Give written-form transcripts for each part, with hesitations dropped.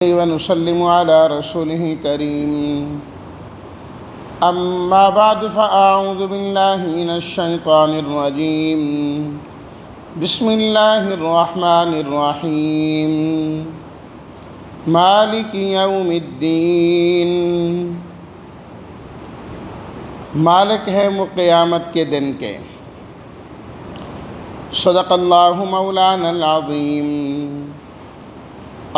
ونسلم على رسوله الكريم أما بعد فأعوذ بالله من الشيطان الرجيم بسم الله الرحمن الرحيم مالك يوم الدين مالک ہے وہ قیامت کے دن کے۔ صدق اللہ مولانا العظیم۔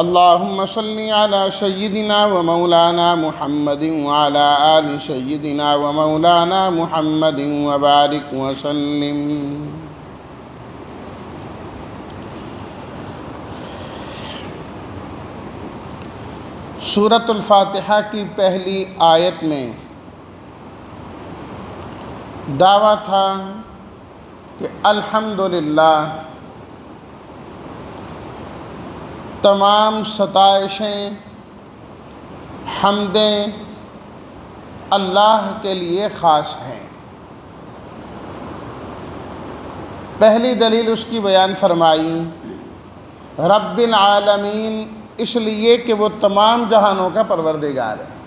اللہم صلی علی سیدنا و مولانا محمد وعلی آل سیدنا و مولانا محمد وبارک وسلم۔ سورۃ الفاتحہ کی پہلی آیت میں دعویٰ تھا کہ الحمدللہ تمام ستائشیں حمدیں اللہ کے لیے خاص ہیں۔ پہلی دلیل اس کی بیان فرمائی رب العالمین، اس لیے کہ وہ تمام جہانوں کا پروردگار ہے۔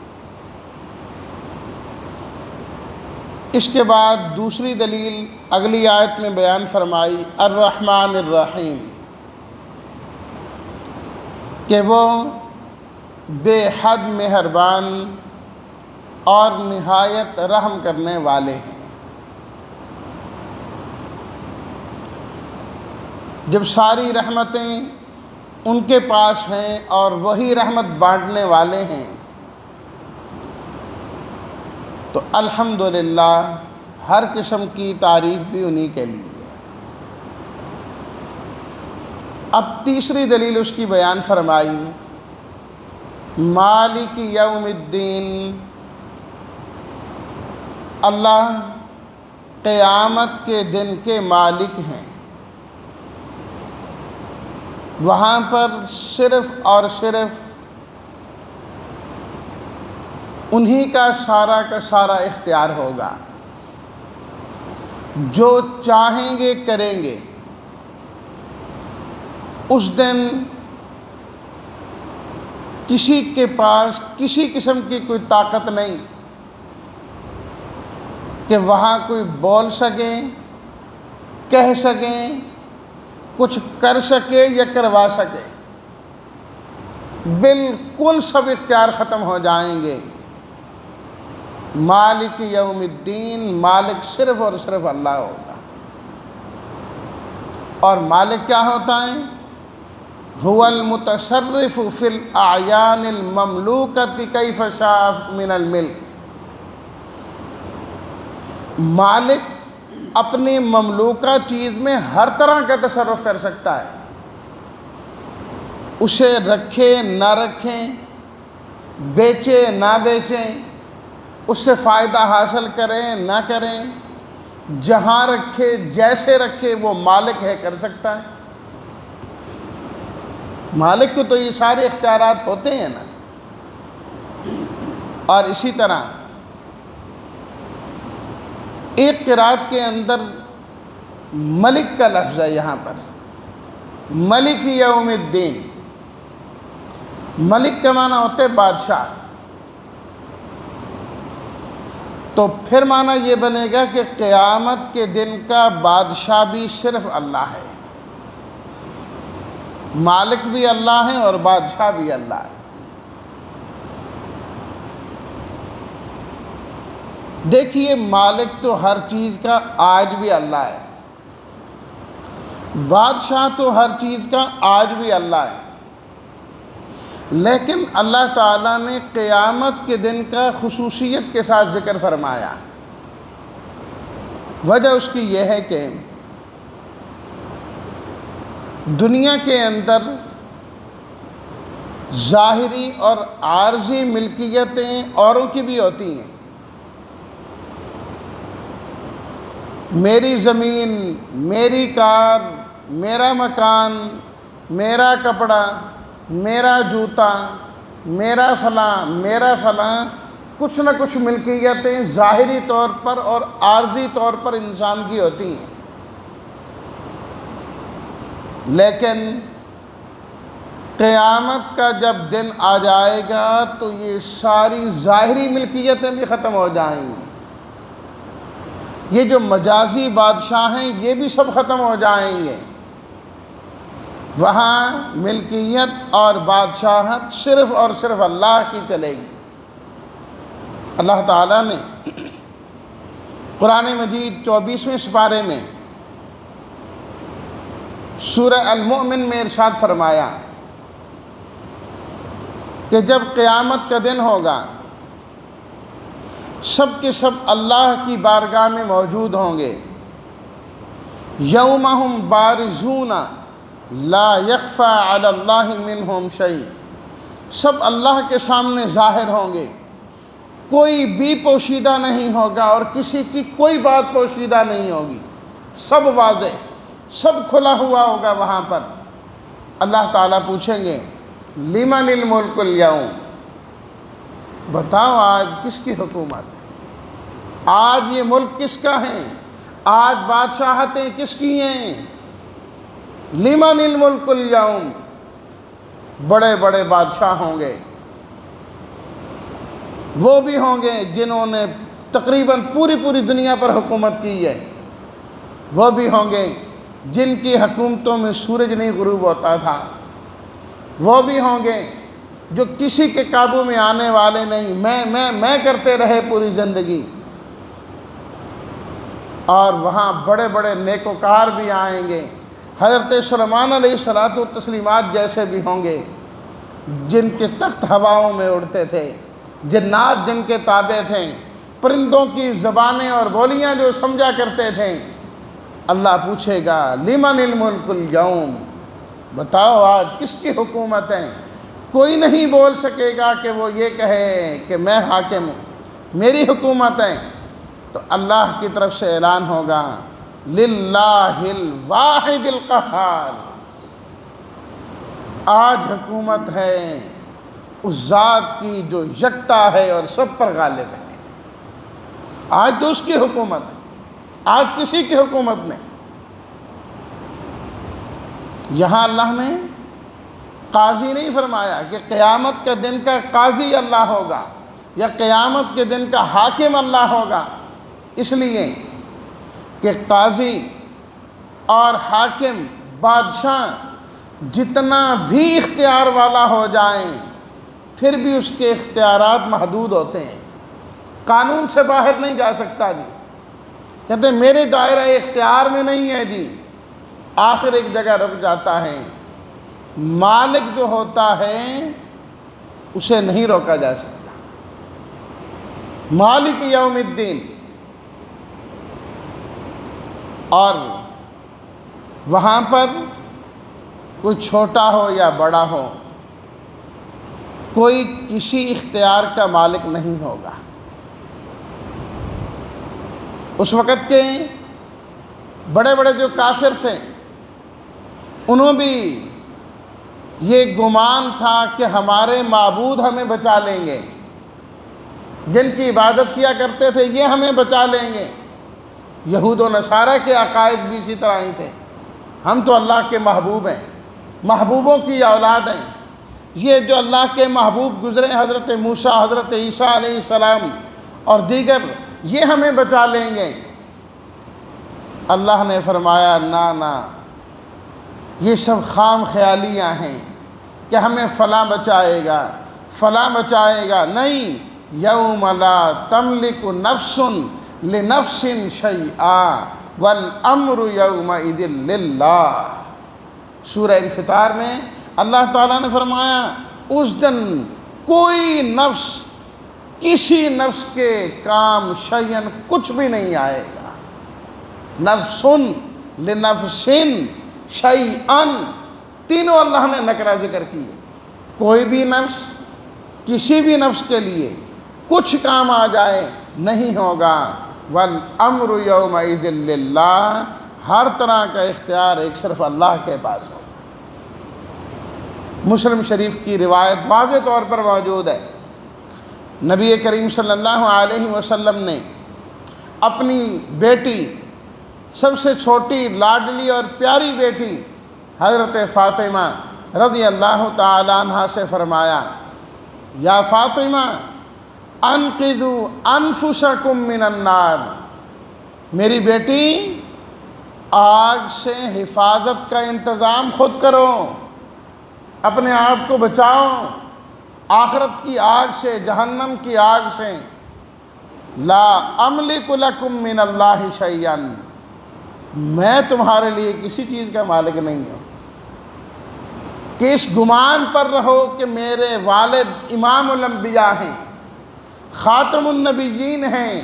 اس کے بعد دوسری دلیل اگلی آیت میں بیان فرمائی الرحمن الرحیم، کہ وہ بے حد مہربان اور نہایت رحم کرنے والے ہیں۔ جب ساری رحمتیں ان کے پاس ہیں اور وہی رحمت بانٹنے والے ہیں تو الحمدللہ ہر قسم کی تعریف بھی انہی کے لیے۔ اب تیسری دلیل اس کی بیان فرمائی مالک یوم الدین، اللہ قیامت کے دن کے مالک ہیں۔ وہاں پر صرف اور صرف انہی کا سارا اختیار ہوگا، جو چاہیں گے کریں گے۔ اس دن کسی کے پاس کسی قسم کی کوئی طاقت نہیں کہ وہاں کوئی بول سکیں، کہہ سکیں، کچھ کر سکے یا کروا سکے۔ بالکل سب اختیار ختم ہو جائیں گے۔ مالک یوم الدین، مالک صرف اور صرف اللہ ہوگا۔ اور مالک کیا ہوتا ہے؟ هو المتصرف فی الاعیان المملوکۃ کیف شاء من الملک، مالک اپنی مملوکہ چیز میں ہر طرح کا تصرف کر سکتا ہے، اسے رکھے نہ رکھیں، بیچے نہ بیچیں، اس سے فائدہ حاصل کریں نہ کریں، جہاں رکھے جیسے رکھے، وہ مالک ہے، کر سکتا ہے۔ مالک کو تو یہ سارے اختیارات ہوتے ہیں نا۔ اور اسی طرح ایک قرات کے اندر ملک کا لفظ ہے، یہاں پر ملک یوم الدین، ملک کا معنی ہوتا ہے بادشاہ۔ تو پھر معنی یہ بنے گا کہ قیامت کے دن کا بادشاہ بھی صرف اللہ ہے، مالک بھی اللہ ہے اور بادشاہ بھی اللہ ہے۔ دیکھیے، مالک تو ہر چیز کا آج بھی اللہ ہے، بادشاہ تو ہر چیز کا آج بھی اللہ ہے، لیکن اللہ تعالیٰ نے قیامت کے دن کا خصوصیت کے ساتھ ذکر فرمایا۔ وجہ اس کی یہ ہے کہ دنیا کے اندر ظاہری اور عارضی ملکیتیں اوروں کی بھی ہوتی ہیں۔ میری زمین، میری کار، میرا مکان، میرا کپڑا، میرا جوتا، میرا فلاں، کچھ نہ کچھ ملکیتیں ظاہری طور پر اور عارضی طور پر انسان کی ہوتی ہیں۔ لیکن قیامت کا جب دن آ جائے گا تو یہ ساری ظاہری ملکیتیں بھی ختم ہو جائیں گی، یہ جو مجازی بادشاہ ہیں یہ بھی سب ختم ہو جائیں گے۔ وہاں ملکیت اور بادشاہت صرف اور صرف اللہ کی چلے گی۔ اللہ تعالیٰ نے قرآن مجید 24ویں سپارے میں سورہ المؤمن میں ارشاد فرمایا کہ جب قیامت کا دن ہوگا سب کے سب اللہ کی بارگاہ میں موجود ہوں گے۔ یومہم بارزون لا یخفی علی اللہ منہم شیء، سب اللہ کے سامنے ظاہر ہوں گے، کوئی بھی پوشیدہ نہیں ہوگا اور کسی کی کوئی بات پوشیدہ نہیں ہوگی، سب واضح، سب کھلا ہوا ہوگا۔ وہاں پر اللہ تعالیٰ پوچھیں گے لمن الملک اليوم، بتاؤ آج کس کی حکومت ہے، آج یہ ملک کس کا ہے، آج بادشاہتیں کس کی ہیں؟ لمن الملک اليوم، بڑے بڑے بادشاہ ہوں گے، وہ بھی ہوں گے جنہوں نے تقریباً پوری دنیا پر حکومت کی ہے، وہ بھی ہوں گے جن کی حکومتوں میں سورج نہیں غروب ہوتا تھا، وہ بھی ہوں گے جو کسی کے قابو میں آنے والے نہیں، میں کرتے رہے پوری زندگی۔ اور وہاں بڑے بڑے نیکوکار بھی آئیں گے، حضرت سلیمان علیہ الصلاۃ والتسلیمات جیسے بھی ہوں گے جن کے تخت ہواؤں میں اڑتے تھے، جنات جن کے تابع تھے، پرندوں کی زبانیں اور بولیاں جو سمجھا کرتے تھے۔ اللہ پوچھے گا لمن الملک اليوم، بتاؤ آج کس کی حکومت ہے؟ کوئی نہیں بول سکے گا کہ وہ یہ کہے کہ میں حاکم ہوں، میری حکومت ہے۔ تو اللہ کی طرف سے اعلان ہوگا للہ الواحد القہار، آج حکومت ہے اس ذات کی جو یکتا ہے اور سب پر غالب ہے۔ آج تو اس کی حکومت ہے، آج کسی کی حکومت نہیں۔ یہاں اللہ نے قاضی نہیں فرمایا کہ قیامت کے دن کا قاضی اللہ ہوگا یا قیامت کے دن کا حاکم اللہ ہوگا، اس لیے کہ قاضی اور حاکم بادشاہ جتنا بھی اختیار والا ہو جائیں پھر بھی اس کے اختیارات محدود ہوتے ہیں، قانون سے باہر نہیں جا سکتا جی، کہتے ہیں میرے دائرہ اختیار میں نہیں ہے جی، آخر ایک جگہ رک جاتا ہے۔ مالک جو ہوتا ہے اسے نہیں روکا جا سکتا، مالک یوم الدین۔ اور وہاں پر کوئی چھوٹا ہو یا بڑا ہو، کوئی کسی اختیار کا مالک نہیں ہوگا۔ اس وقت کے بڑے بڑے جو کافر تھے انہوں بھی یہ گمان تھا کہ ہمارے معبود ہمیں بچا لیں گے، جن کی عبادت کیا کرتے تھے یہ ہمیں بچا لیں گے۔ یہود و نصارہ کے عقائد بھی اسی طرح ہی تھے، ہم تو اللہ کے محبوب ہیں، محبوبوں کی اولاد ہیں، یہ جو اللہ کے محبوب گزرے حضرت موسیٰ، حضرت عیسیٰ علیہ السلام اور دیگر، یہ ہمیں بچا لیں گے۔ اللہ نے فرمایا نہ، یہ سب خام خیالیاں ہیں کہ ہمیں فلاں بچائے گا، فلاں بچائے گا، نہیں۔ یوم لا تملک نفس لنفس شیئا والامر یومئذ للہ، سورہ انفطار میں اللہ تعالیٰ نے فرمایا اس دن کوئی نفس کسی نفس کے کام شیئن کچھ بھی نہیں آئے گا، نفس لنفس شیئن، تینوں اللہ نے نکرہ ذکر کی، کوئی بھی نفس کسی بھی نفس کے لیے کچھ کام آ جائے نہیں ہوگا۔ والامر یومئذ للہ، ہر طرح کا اختیار ایک صرف اللہ کے پاس ہوگا۔ مسلم شریف کی روایت واضح طور پر موجود ہے، نبی کریم صلی اللہ علیہ وسلم نے اپنی بیٹی، سب سے چھوٹی لاڈلی اور پیاری بیٹی حضرت فاطمہ رضی اللہ تعالی عنہ سے فرمایا یا فاطمہ انقذوا انفسکم من النار، میری بیٹی آگ سے حفاظت کا انتظام خود کرو، اپنے آپ کو بچاؤ آخرت کی آگ سے، جہنم کی آگ سے۔ لا املک لکم من اللہ شیئا، میں تمہارے لیے کسی چیز کا مالک نہیں ہوں کہ اس گمان پر رہو کہ میرے والد امام الانبیاء ہیں، خاتم النبیین ہیں،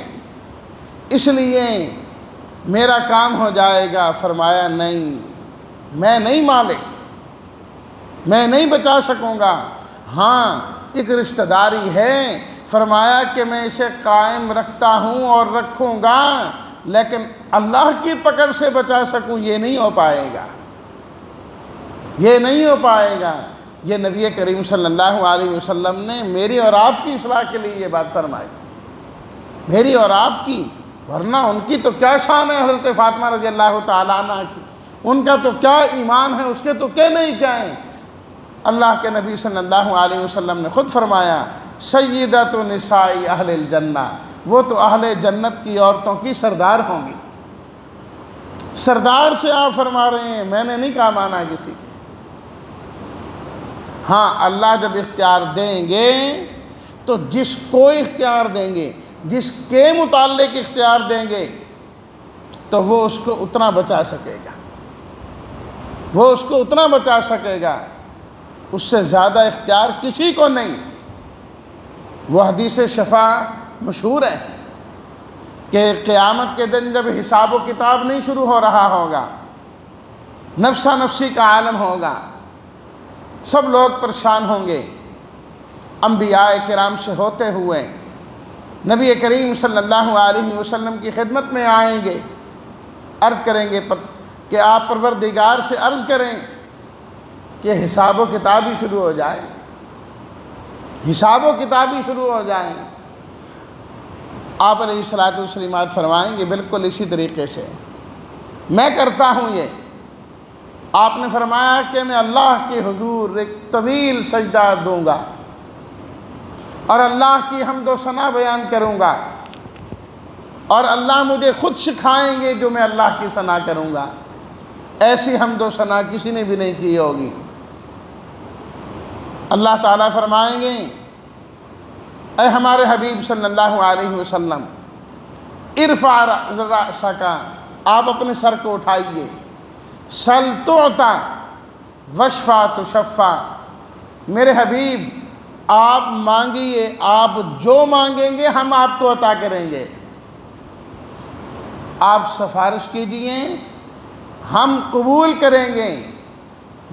اس لیے میرا کام ہو جائے گا۔ فرمایا نہیں، میں نہیں مالک، میں نہیں بچا سکوں گا، ہاں ایک رشتہ داری ہے، فرمایا کہ میں اسے قائم رکھتا ہوں اور رکھوں گا، لیکن اللہ کی پکڑ سے بچا سکوں یہ نہیں ہو پائے گا، یہ نہیں ہو پائے گا۔ یہ نبی کریم صلی اللہ علیہ وسلم نے میری اور آپ کی اصلاح کے لیے یہ بات فرمائی، میری اور آپ کی، ورنہ ان کی تو کیا شان ہے حضرت فاطمہ رضی اللہ تعالیٰ عنہ کی، ان کا تو کیا ایمان ہے، اس کے تو کہنے ہی کیا ہیں۔ اللہ کے نبی صلی اللہ علیہ وسلم نے خود فرمایا سیدۃ نساء اہل الجنہ، وہ تو اہل جنت کی عورتوں کی سردار ہوں گی۔ سردار سے آپ فرما رہے ہیں، میں نے نہیں کہا مانا کسی کے۔ ہاں اللہ جب اختیار دیں گے تو جس کو اختیار دیں گے، جس کے متعلق اختیار دیں گے تو وہ اس کو اتنا بچا سکے گا، وہ اس کو اتنا بچا سکے گا، اس سے زیادہ اختیار کسی کو نہیں۔ وہ حدیث شفاع مشہور ہے کہ قیامت کے دن جب حساب و کتاب نہیں شروع ہو رہا ہوگا، نفسا نفسی کا عالم ہوگا، سب لوگ پریشان ہوں گے، انبیاء کرام سے ہوتے ہوئے نبی کریم صلی اللہ علیہ وسلم کی خدمت میں آئیں گے، عرض کریں گے کہ آپ پروردگار سے عرض کریں کہ حساب و کتاب ہی شروع ہو جائے، حساب و کتاب ہی شروع ہو جائیں۔ آپ علیہ الصلوۃ والسلام فرمائیں گے بالکل اسی طریقے سے میں کرتا ہوں یہ۔ آپ نے فرمایا کہ میں اللہ کے حضور ایک طویل سجدہ دوں گا اور اللہ کی حمد و ثنا بیان کروں گا، اور اللہ مجھے خود سکھائیں گے جو میں اللہ کی ثنا کروں گا، ایسی حمد و ثنا کسی نے بھی نہیں کی ہوگی۔ اللہ تعالیٰ فرمائیں گے اے ہمارے حبیب صلی اللہ علیہ وسلم ارفع رأسک، آپ اپنے سر کو اٹھائیے، سل تعطیٰ واشفع تشفع، میرے حبیب آپ مانگیے، آپ جو مانگیں گے ہم آپ کو عطا کریں گے، آپ سفارش کیجئے ہم قبول کریں گے۔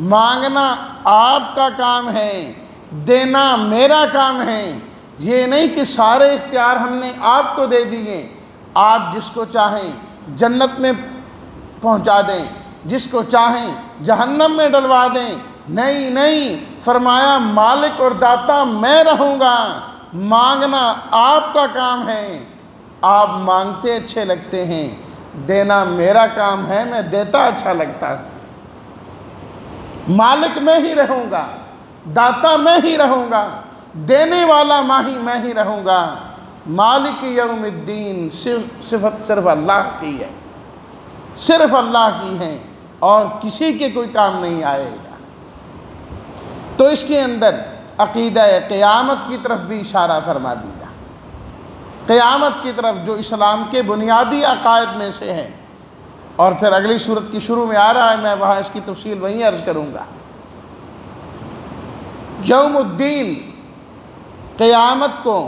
مانگنا آپ کا کام ہے، دینا میرا کام ہے، یہ نہیں کہ سارے اختیار ہم نے آپ کو دے دیے، آپ جس کو چاہیں جنت میں پہنچا دیں، جس کو چاہیں جہنم میں ڈلوا دیں، نہیں نہیں، فرمایا مالک اور داتا میں رہوں گا، مانگنا آپ کا کام ہے، آپ مانگتے اچھے لگتے ہیں، دینا میرا کام ہے، میں دیتا اچھا لگتا ہوں۔ مالک میں ہی رہوں گا، داتا میں ہی رہوں گا، دینے والا میں ہی رہوں گا۔ مالک یوم الدین صفت صرف اللہ کی ہے، صرف اللہ کی ہے، اور کسی کے کوئی کام نہیں آئے گا۔ تو اس کے اندر عقیدہ قیامت کی طرف بھی اشارہ فرما دیا، قیامت کی طرف جو اسلام کے بنیادی عقائد میں سے ہے، اور پھر اگلی صورت کی شروع میں آ رہا ہے، میں وہاں اس کی تفصیل وہیں عرض کروں گا۔ یوم الدین، قیامت کو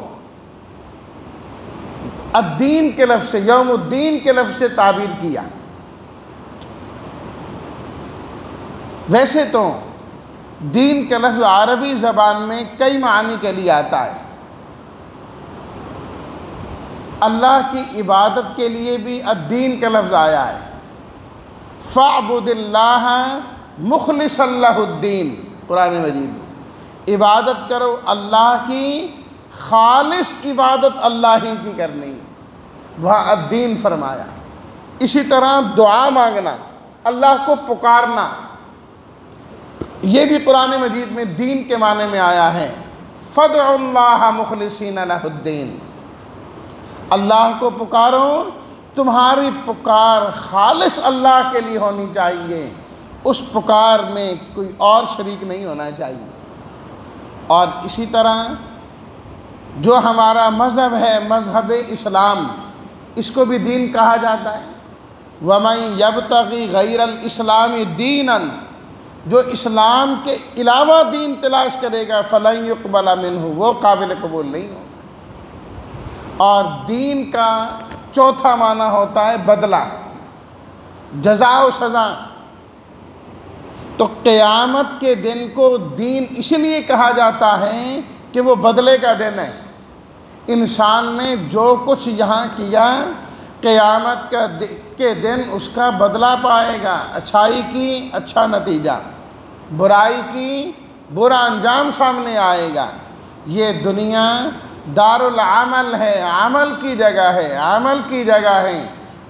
الدین کے لفظ سے، یوم الدین کے لفظ سے تعبیر کیا۔ ویسے تو دین کا لفظ عربی زبان میں کئی معنی کے لیے آتا ہے، اللہ کی عبادت کے لیے بھی الدین کا لفظ آیا ہے، فَاعْبُدِ اللَّهَ مُخْلِصًا لَهُ الدِّينَ، قرآن مجید میں عبادت کرو اللہ کی، خالص عبادت اللہ ہی کی کرنی ہے، وہاں الدین فرمایا۔ اسی طرح دعا مانگنا، اللہ کو پکارنا، یہ بھی قرآن مجید میں دین کے معنی میں آیا ہے، فَادْعُوا اللَّهَ مُخْلِصِينَ لَهُ الدِّينَ، اللہ کو پکارو، تمہاری پکار خالص اللہ کے لیے ہونی چاہیے، اس پکار میں کوئی اور شریک نہیں ہونا چاہیے۔ اور اسی طرح جو ہمارا مذہب ہے، مذہب اسلام، اس کو بھی دین کہا جاتا ہے۔ وَمَن يَبْتَغِي غَيْرَ الْإِسْلَامِ دِينًا، جو اسلام کے علاوہ دین تلاش کرے گا فَلَن يُقْبَلَ مِنْهُ، وہ قابل قبول نہیں ہو۔ اور دین کا چوتھا معنی ہوتا ہے بدلہ، جزا و سزا۔ تو قیامت کے دن کو دین اس لیے کہا جاتا ہے کہ وہ بدلے کا دن ہے۔ انسان نے جو کچھ یہاں کیا، قیامت کے دن اس کا بدلہ پائے گا، اچھائی کی اچھا نتیجہ، برائی کی برا انجام سامنے آئے گا۔ یہ دنیا دار العمل ہے، عمل کی جگہ ہے، عمل کی جگہ ہے،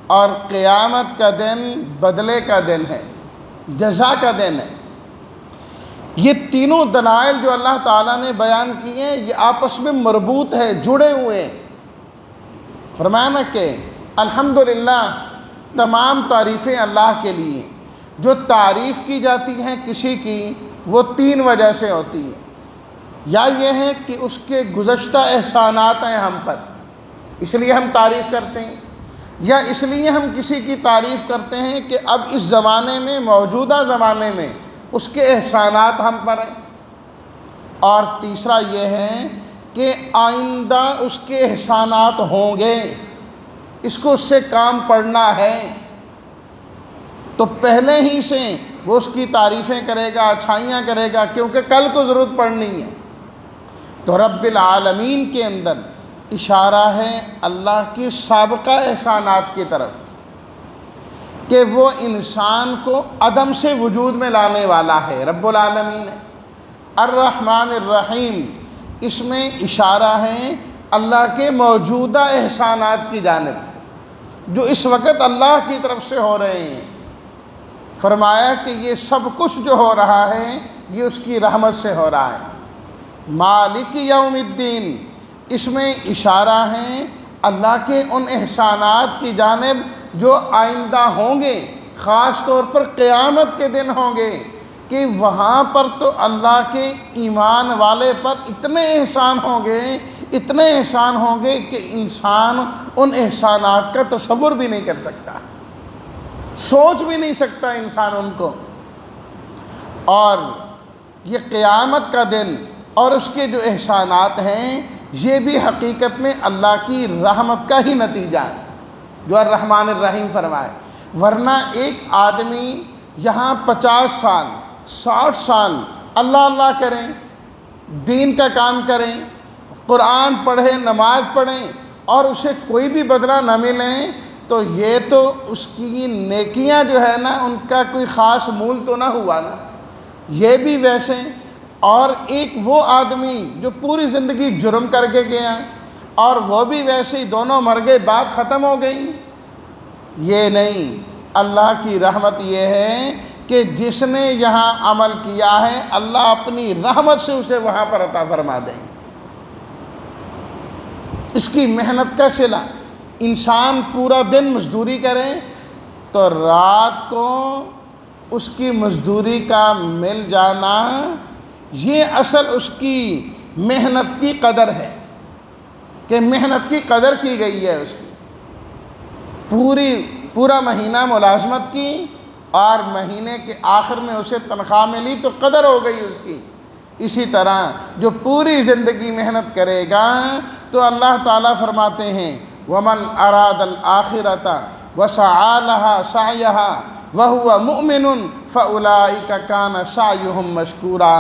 اور قیامت کا دن بدلے کا دن ہے، جزا کا دن ہے۔ یہ تینوں دلائل جو اللہ تعالیٰ نے بیان کیے ہیں، یہ آپس میں مربوط ہے، جڑے ہوئے ہیں۔ فرمایا نا کہ الحمدللہ، تمام تعریفیں اللہ کے لیے۔ جو تعریف کی جاتی ہیں کسی کی، وہ تین وجہ سے ہوتی ہے۔ یا یہ ہے کہ اس کے گزشتہ احسانات ہیں ہم پر، اس لیے ہم تعریف کرتے ہیں، یا اس لیے ہم کسی کی تعریف کرتے ہیں کہ اب اس زمانے میں، موجودہ زمانے میں اس کے احسانات ہم پر ہیں، اور تیسرا یہ ہے کہ آئندہ اس کے احسانات ہوں گے، اس کو اس سے کام پڑنا ہے، تو پہلے ہی سے وہ اس کی تعریفیں کرے گا، اچھائیاں کرے گا، کیونکہ کل کو ضرورت پڑنی ہے۔ تو رب العالمین کے اندر اشارہ ہے اللہ کی سابقہ احسانات کی طرف، کہ وہ انسان کو عدم سے وجود میں لانے والا ہے، رب العالمین ہے۔ الرحمن الرحیم، اس میں اشارہ ہے اللہ کے موجودہ احسانات کی جانب، جو اس وقت اللہ کی طرف سے ہو رہے ہیں۔ فرمایا کہ یہ سب کچھ جو ہو رہا ہے، یہ اس کی رحمت سے ہو رہا ہے۔ مالک یوم الدین، اس میں اشارہ ہے اللہ کے ان احسانات کی جانب جو آئندہ ہوں گے، خاص طور پر قیامت کے دن ہوں گے، کہ وہاں پر تو اللہ کے ایمان والے پر اتنے احسان ہوں گے، اتنے احسان ہوں گے کہ انسان ان احسانات کا تصور بھی نہیں کر سکتا، سوچ بھی نہیں سکتا انسان ان کو۔ اور یہ قیامت کا دن اور اس کے جو احسانات ہیں، یہ بھی حقیقت میں اللہ کی رحمت کا ہی نتیجہ ہے، جو الرحمن الرحیم فرمائے۔ ورنہ ایک آدمی یہاں 50 سال 60 سال اللہ اللہ کریں، دین کا کام کریں، قرآن پڑھیں، نماز پڑھیں، اور اسے کوئی بھی بدلہ نہ ملیں، تو یہ تو اس کی نیکیاں جو ہے نا، ان کا کوئی خاص مول تو نہ ہوا نا۔ یہ بھی ویسے، اور ایک وہ آدمی جو پوری زندگی جرم کر کے گیا، اور وہ بھی ویسے ہی، دونوں مر گئے، بات ختم ہو گئی۔ یہ نہیں، اللہ کی رحمت یہ ہے کہ جس نے یہاں عمل کیا ہے، اللہ اپنی رحمت سے اسے وہاں پر عطا فرما دیں۔ اس کی محنت کا صلہ، انسان پورا دن مزدوری کرے تو رات کو اس کی مزدوری کا مل جانا، یہ اصل اس کی محنت کی قدر ہے، کہ محنت کی قدر کی گئی ہے اس کی۔ پورا مہینہ ملازمت کی، اور مہینے کے آخر میں اسے تنخواہ ملی تو قدر ہو گئی اس کی۔ اسی طرح جو پوری زندگی محنت کرے گا، تو اللہ تعالیٰ فرماتے ہیں وَمَنْ أَرَادَ الْآخِرَةَ وَسَعَى لَهَا سَعْيَهَا وَهُوَ مُؤْمِنٌ فَأُولَئِكَ كَانَ سَعْيُهُمْ مَشْكُورًا،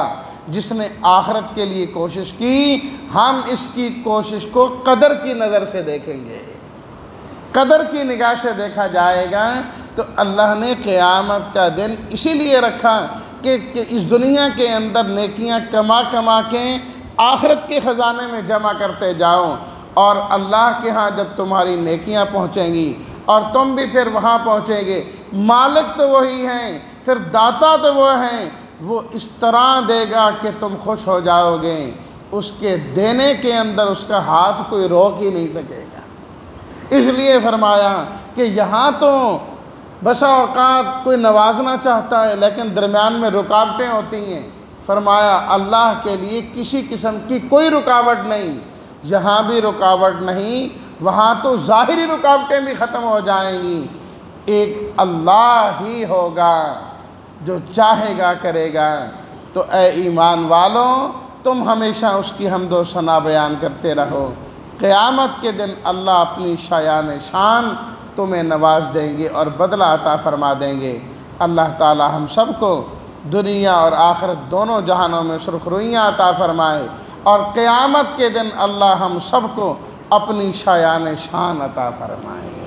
جس نے آخرت کے لیے کوشش کی، ہم اس کی کوشش کو قدر کی نظر سے دیکھیں گے، قدر کی نگاہ سے دیکھا جائے گا۔ تو اللہ نے قیامت کا دن اسی لیے رکھا کہ اس دنیا کے اندر نیکیاں کما کما کے آخرت کے خزانے میں جمع کرتے جاؤ، اور اللہ کے ہاں جب تمہاری نیکیاں پہنچیں گی اور تم بھی پھر وہاں پہنچیں گے، مالک تو وہی ہیں، پھر داتا تو وہ ہیں، وہ اس طرح دے گا کہ تم خوش ہو جاؤ گے، اس کے دینے کے اندر اس کا ہاتھ کوئی روک ہی نہیں سکے گا۔ اس لیے فرمایا کہ یہاں تو بسا اوقات کوئی نوازنا چاہتا ہے لیکن درمیان میں رکاوٹیں ہوتی ہیں، فرمایا اللہ کے لیے کسی قسم کی کوئی رکاوٹ نہیں، جہاں بھی رکاوٹ نہیں وہاں تو ظاہری رکاوٹیں بھی ختم ہو جائیں گی، ایک اللہ ہی ہوگا جو چاہے گا کرے گا۔ تو اے ایمان والوں، تم ہمیشہ اس کی حمد و ثنا بیان کرتے رہو، قیامت کے دن اللہ اپنی شایان شان تمہیں نواز دیں گے اور بدلہ عطا فرما دیں گے۔ اللہ تعالی ہم سب کو دنیا اور آخرت دونوں جہانوں میں سرخ رویاں عطا فرمائے، اور قیامت کے دن اللہ ہم سب کو اپنی شایان شان عطا فرمائے۔